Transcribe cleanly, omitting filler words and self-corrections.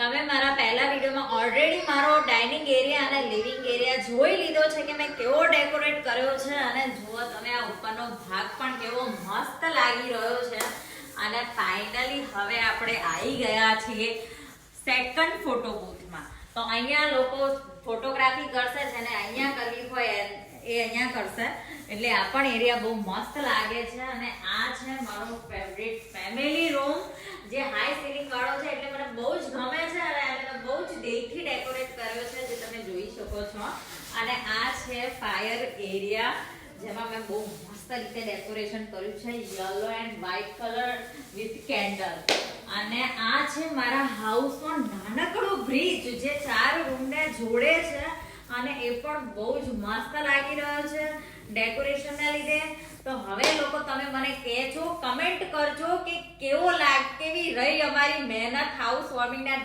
તમે મારા પહેલા વિડીયોમાં ઓલરેડી મારો ડાઇનિંગ એરિયા અને લિવિંગ એરિયા જોઈ લીધો છે કે મેં કેવો ડેકોરેટ કર્યો છે અને જુઓ તમે આ ઉપરનો ભાગ પણ કેવો મસ્ત લાગી રહ્યો છે અને ફાઇનલી હવે આપણે આવી ગયા છીએ સેકન્ડ ફોટો બૂથમાં. તો અહીંયા લોકો ફોટોગ્રાફી કરશે જેને અહીંયા કરવી હોય એ અહીંયા કરશે એટલે આ પણ એરિયા બહુ મસ્ત લાગે છે. અને આ છે મારો ફેવરિટ ફેમિલી રૂમ જે હાઈ સીલિંગ વાળો છે એટલે મને બહુ જ ગમે છે અને મેં બહુ જ દિલથી ડેકોરેટ કર્યો છે જે તમે જોઈ શકો છો. અને આ છે ફાયર એરિયા જેમાં મેં બહુ મસ્ત રીતે ડેકોરેશન કર્યું છે yellow and white colour with candle. અને આ છે મારા હાઉસનો નાનકડો બ્રિજ જે 4 રૂમને જોડે છે અને એ પણ બહુ જ મસ્ત લાગી રહ્યો છે ડેકોરેશનના લીધે. તો હવે લોકો તમે મને કહેજો, કમેન્ટ કરજો કે કેવી રહી અમારી મહેનત હાઉસ વોર્મિંગના